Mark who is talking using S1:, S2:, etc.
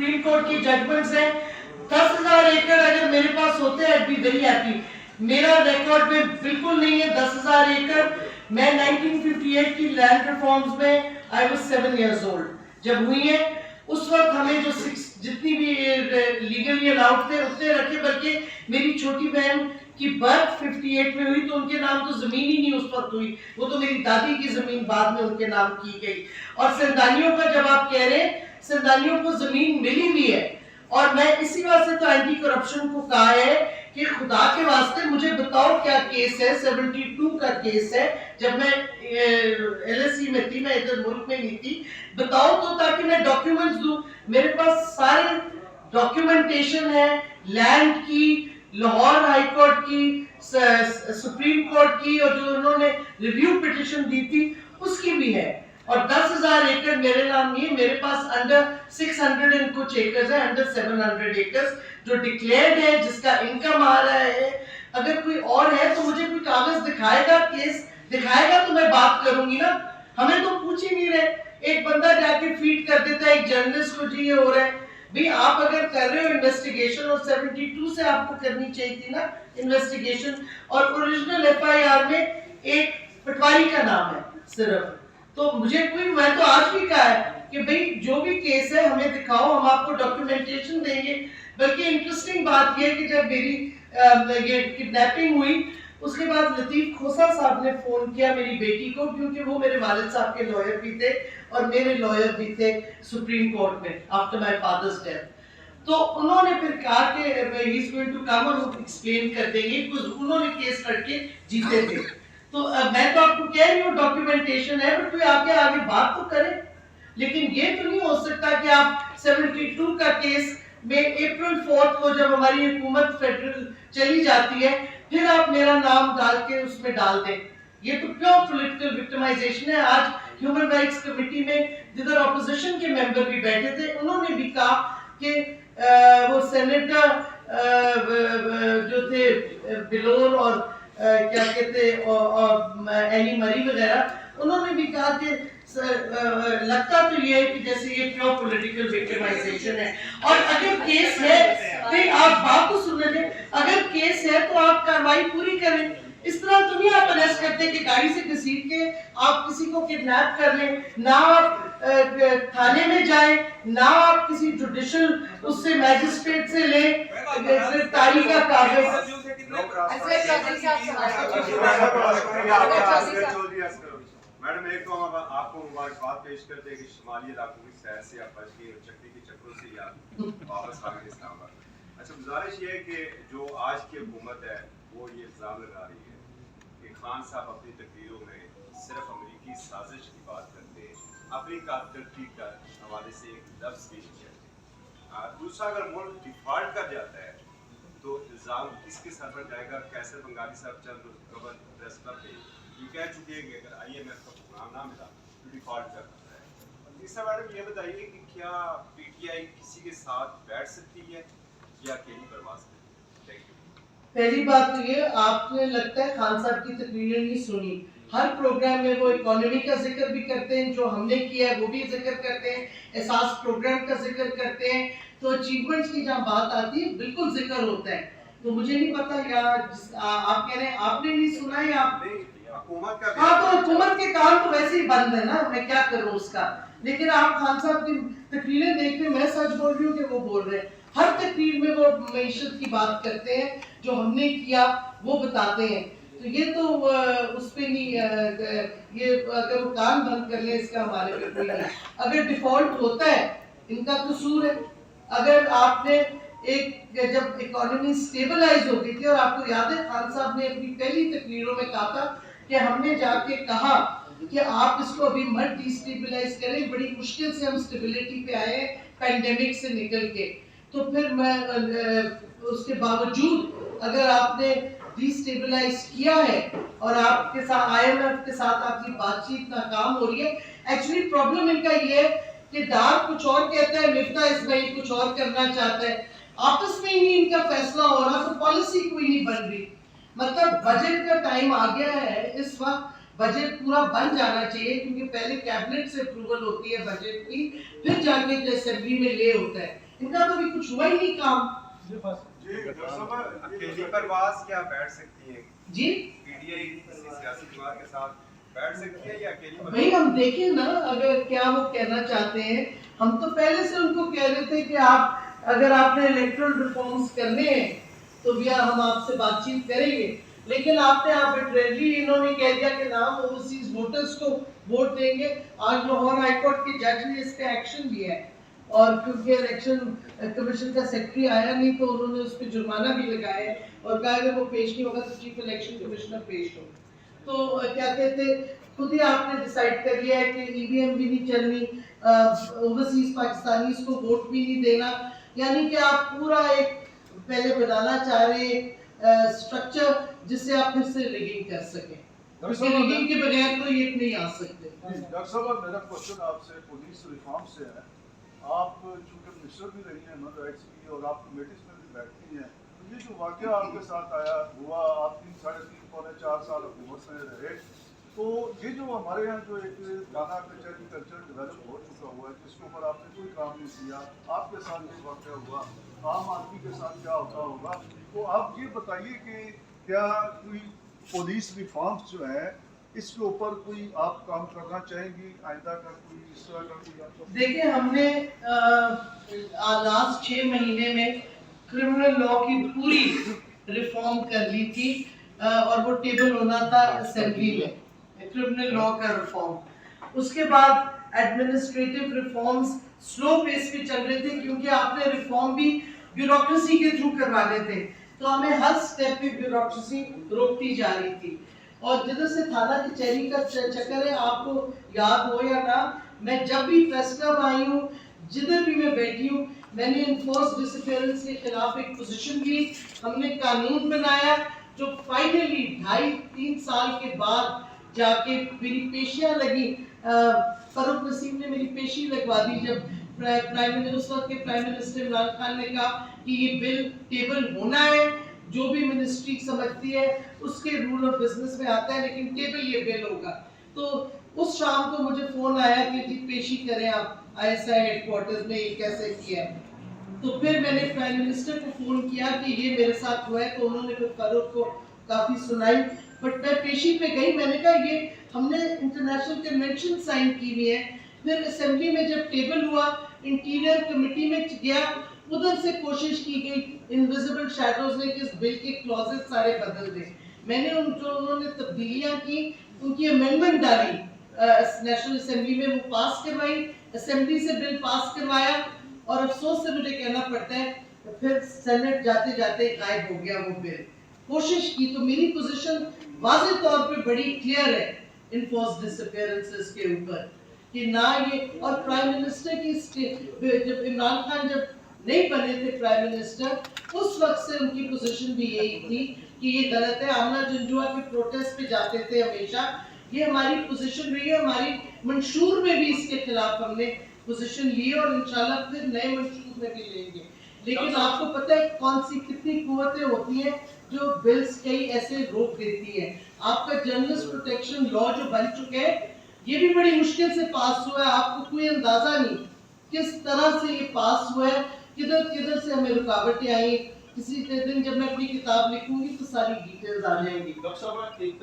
S1: Supreme court की judgements हैं। 10,000 एकड़ अगर मेरे पास होते हैं I'd be very happy। मेरा रिकॉर्ड में बिल्कुल नहीं है 10,000 एकड़। मैं 1958 की लैंड रिफॉर्म्स में आई वाज 7 years old जब हुई है। उस वक्त हमें जो जितनी भी लीगली अलाउड थे उतने रखे, बल्कि मेरी छोटी बहन की बर्थ 58 में हुई तो उनके नाम तो जमीन ही नहीं उस वक्त हुई, वो तो मेरी दादी की जमीन बाद में उनके नाम की गई। और सिंधानियों का जब आप कह रहे हैं, सिंधानियों को जमीन मिली हुई है। और मैं इसी वास्ते तो एंटी करप्शन को कहा है कि खुदा के वास्ते मुझे बताओ क्या केस है। 72 का केस है, जब मैं LSE में थी, मैं इधर मुल्क में नहीं थी। बताओ तो ताकि मैं डॉक्यूमेंट्स दूं। मेरे पास सारे डॉक्यूमेंटेशन है लैंड की, लाहौर हाई कोर्ट की, सुप्रीम कोर्ट की, और जो उन्होंने रिव्यू पिटिशन दी थी उसकी भी है। और 10,000 एकड़ मेरे नाम नहीं है, मेरे पास अंडर 600 एंड कुछ एकर्स है, अंडर 700 एकर्स जो डिक्लेयर्ड है, जिसका इनकम आ रहा है। अगर कोई और है तो मुझे कोई कागज दिखाएगा, केस दिखाएगा तो मैं बात करूंगी ना। हमें तो पूछ ही नहीं रहे। एक बंदा जाके फीड कर देता है एक जर्नलिस्ट को, जी ये हो रहा है। भाई आप अगर कर रहे हो इन्वेस्टिगेशन, और 72 से आपको करनी चाहिए थी ना इन्वेस्टिगेशन, और ओरिजिनल FIR में एक पटवारी का नाम है सिर्फ। तो मुझे कोई, मैं तो आज भी कहा है कि भाई जो भी केस है हमें दिखाओ, हम आपको डॉक्यूमेंटेशन देंगे। बल्कि इंटरेस्टिंग बात यह है कि जब मेरी ये किडनैपिंग हुई उसके बाद लतीफ खोसा साहब ने फोन किया मेरी बेटी को, क्योंकि वो मेरे वालिद साहब के लॉयर भी थे और मेरे लॉयर भी थे सुप्रीम कोर्ट में आफ्टर माय फादर्स डेथ। तो उन्होंने फिर कहा कि he is going to come और वो एक्सप्लेन कर देंगे, बिकॉज़ उन्होंने केस करके जीते थे। तो मैं तो आपको कह रही हूँ डॉक्यूमेंटेशन है, बट कोई आगे बात तो करे। लेकिन ये तो नहीं हो सकता कि आप 72 का केस में अप्रैल 4 को जब हमारी हुकूमत फेडरल चली जाती है, फिर आप मेरा नाम डाल के उसमें डाल दें। ये तो प्योर पॉलिटिकल विक्टिमाइजेशन है। आज ह्यूमन राइट्स कमेटी में जिधर ऑपोजिशन के मेंबर भी बैठे थे, उन्होंने भी कहा कि वो सेनेटर जो थे बिलोर और क्या कहते एनी मरी वगैरह, उन्होंने भी कहा कि लगता तो ये है कि जैसे ये प्योर पॉलिटिकल विक्टिमाइजेशन है। और अगर केस है तो आप बात तो सुन लें, अगर केस है तो आप कार्रवाई पूरी करें। इस तरह तो नहीं आप अरेस्ट करते कि गाड़ी से घसीट के आप किसी को किडनैप कर लें, ना आप थाने में जाएं, ना आप किसी जुडिशियल उससे मैजिस्ट्रेट से लें गिरफ्तारी का कागज।
S2: मैडम एक तो हम आपको मुबारकबाद पेश करते हैं कि शुमाली इलाकों की सैर से आप बच गए, चक्री के चक्रों से या वापस आ गए इस्लामाबाद। अच्छा, गुजारिश ये है कि जो आज की हुकूमत है वो ये इल्ज़ाम लगा रही है कि खान साहब अपनी तकरीरों में सिर्फ अमरीकी साजिश की बात करते हैं, अपनी कारकर्दगी का हवाले से एक लफ्ज़ भी नहीं कहते। दूसरा, अगर मुल्क डिफॉल्ट कर जाता है तो इल्ज़ाम किसके सर पर जाएगा? कैसर बंगाली साहब चंद कबल प्रेस क्लब पे ये कह चुके हैं कि अगर IMF का प्रोग्राम ना मिला तो डिफॉल्ट कर सकता है। तीसरा, मैडम ये बताइए कि क्या PTI किसी के साथ बैठ सकती है या अकेली परवाज़ करेगी? Thank you.
S1: पहली बात तो ये, आपने लगता है खान साहब की तकरीरें नहीं सुनी। हर प्रोग्राम में वो इकोनॉमी का जिक्र भी करते हैं, जो हमने किया है वो भी जिक्र करते हैं, एहसास प्रोग्राम का जिक्र करते हैं। तो अचीवमेंट्स की जहाँ बात आती है बिल्कुल जिक्र होता है। तो मुझे नहीं पता या आप कह रहे हैं आपने नहीं सुना है, आप
S2: हुकूमत का,
S1: हाँ तो हुकूमत के काम तो वैसे ही बंद है ना, मैं क्या करूँ उसका। लेकिन आप खान साहब की तकरीरें देख रहे, मैं सच बोल रही हूँ कि वो बोल रहे हैं। हर तकरीर में वो मईशत की बात करते हैं, जो हमने किया वो बताते हैं। तो ये तो उस पे नहीं, ये अगर वो कान बंद कर ले इसका हमारे पे कोई नहीं। अगर डिफॉल्ट होता है इनका कसूर है। अगर आपने एक जब इकोनॉमी स्टेबलाइज हो गई थी, और आपको याद है खान साहब ने अपनी पहली तकरीरों में कहा था कि हमने जाके कहा कि आप इसको अभी मत डिस्टेबलाइज करें, बड़ी मुश्किल से हम स्टेबिलिटी पे आए हैं पैंडेमिक से निकल के। तो फिर मैं उसके बावजूद अगर आपने डिस्टेबलाइज किया है और आपके साथ IMF के साथ आपकी बातचीत नाकाम हो रही है, एक्चुअली प्रॉब्लम इनका ये है कि डार कुछ और कहता है, मिफ्ता इस्माइल कुछ और करना चाहता है, आपस में ही इनका फैसला हो रहा, तो पॉलिसी कोई नहीं बन रही। मतलब बजट का टाइम आ गया है इस वक्त बजट पूरा बन जाना चाहिए, क्योंकि पहले कैबिनेट से अप्रूवल होती है बजट की, फिर जाके असेंबली में ले होता है। इनका तो अभी कुछ हुआ ही नहीं काम।
S2: जी डॉक्टर साहब, अकेली परवाज़ क्या बैठ सकती है
S1: जी
S2: पीडीआई किसी सियासी दीवार के साथ बैठ सकती है या अकेली
S1: भाई हम देखें ना, अगर क्या वो कहना चाहते हैं। हम तो पहले से उनको कह रहे थे कि आप अगर आपने इलेक्टोरल रिफॉर्म्स करने हैं तो भैया हम आपसे बातचीत करेंगे, लेकिन आपने आर्बिट्रेरली इन्होंने कह दिया कि ना हम ओवरसीज वोटर्स को वोट देंगे। आज लाहौर हाई कोर्ट के जज ने इस पे एक्शन लिया है, और क्योंकि इलेक्शन कमीशन का सेक्रेटरी आया नहीं तो उन्होंने उस पर जुर्माना भी लगाया है और कहा अगर वो पेश नहीं होगा तो चीफ इलेक्शन कमिश्नर पेश हो। तो क्या कहते, खुद ही आपने डिसाइड कर लिया है कि ईवीएम भी नहीं चलनी, ओवरसीज पाकिस्तानीज को वोट भी नहीं देना, यानी कि आप पूरा एक पहले बनाना चाह रहे हैं स्ट्रक्चर जिससे आप फिर से रिगिंग कर सकें। क्योंकि रिगिंग के बगैर तो ये नहीं आ सकते।
S3: डॉक्टर साहब, मेरा क्वेश्चन आपसे पुलिस रिफॉर्म से है। आप चूंकि मिनिस्टर भी रही हैं ह्यूमन राइट्स की और आप कमेटीज में भी बैठती हैं, तो ये जो वाकया आपके साथ आया हुआ, आप 3, साढ़े 3, पौने 4 साल हुकूमत में रहे, तो ये जो हमारे यहाँ जो एक थाना कचहरी कल्चर डेवलप हो चुका हुआ है जिसके ऊपर आपने कोई काम नहीं किया, आपके साथ ये वाकया हुआ, आम आदमी के साथ क्या होता होगा, तो आप ये बताइए कि क्या कोई पुलिस रिफॉर्म्स जो है इसके ऊपर कोई आप काम करना चाहेंगी आइंदा का, कोई इस तरह का कोई आपका?
S1: देखिए हमने लास्ट 6 महीने में क्रिमिनल लॉ की पूरी रिफॉर्म कर ली थी, और वो टेबल होना था असेंबली में, क्रिमिनल लॉ का रिफॉर्म। उसके बाद एडमिनिस्ट्रेटिव रिफॉर्म्स स्लो पेस पे चल रहे थे, क्योंकि आपने रिफॉर्म भी ब्यूरोक्रेसी के थ्रू करवाने थे, तो हमें हर स्टेप पे ब्यूरोक्रेसी रोकती जा रही थी। और जिधर से थाना कचहरी का चक्कर है, आपको याद हो या ना, मैं जब भी प्रेस क्लब आई हूँ, जिधर भी मैं बैठी हूँ, मैंने इनफोर्स डिसअपीयरेंस के खिलाफ एक पोजीशन ली। हमने कानून बनाया जो फाइनली 2.5-3 साल के बाद जाके मेरी पेशियां लगी। फरूक नसीम ने मेरी पेशी लगवा दी जब प्राइम मिनिस्टर, उस वक्त के प्राइम मिनिस्टर इमरान खान ने कहा कि ये बिल टेबल होना है, जो भी मिनिस्ट्री समझती है उसके रूल ऑफ बिजनेस में आता है, लेकिन टेबल ये बिल होगा। तो उस शाम को मुझे फोन आया कि जी पेशी करें आप आईएसआई हेडक्वार्टर्स में, ये कैसे किया है। तो फिर मैंने प्राइम मिनिस्टर को फोन किया कि ये मेरे साथ हुआ है, तो उन्होंने फिर फरूक को काफी सुनाई। बट मैं पेशी पे गई, मैंने कहा ये हमने इंटरनेशनल कन्वेंशन साइन की हुई है। फिर असेंबली में जब टेबल हुआ, इंटीरियर कमेटी में गया, उधर से कोशिश की गई इनविजिबल शैडोज ने कि इस बिल के क्लॉजेस सारे बदल दें। मैंने उन्होंने तब्दीलियां की, उनकी अमेंडमेंट डाली, नेशनल असेंबली में वो पास करवाई, असेंबली से बिल पास करवाया, और अफसोस से मुझे कहना पड़ता है फिर सेनेट जाते जाते गायब हो गया वो बिल। कोशिश की तो मेरी पोजीशन वाज़ेह तौर पे बड़ी क्लियर है इनफोर्स डिसअपीयरेंसेस के ऊपर कि ना ये, और प्राइम मिनिस्टर की जब इमरान खान जब नहीं बने थे प्राइम मिनिस्टर, उस वक्त से उनकी पोजीशन भी यही थी कि ये गलत है। आमना जंजुआ के प्रोटेस्ट पे जाते थे हमेशा, ये हमारी पोजीशन रही है। हमारी मंशूर में भी इसके खिलाफ हमने पोजीशन ली और इंशाल्लाह फिर नए मंशूर में भी लेंगे। लेकिन आपको पता है कौन सी कितनी कुव्वतें होती हैं जो बिल्स कई ऐसे रोक देती है। आपका जर्नलिस्ट प्रोटेक्शन लॉ जो बन चुके हैं, ये भी बड़ी मुश्किल से पास हुआ है, आपको कोई अंदाजा नहीं किस तरह से ये पास हुआ है, किधर किधर से हमें रुकावटें आई। किसी दिन जब मैं अपनी किताब लिखूंगी तो सारी डिटेल्स आ जाएंगी।
S3: डॉक्टर साहब, एक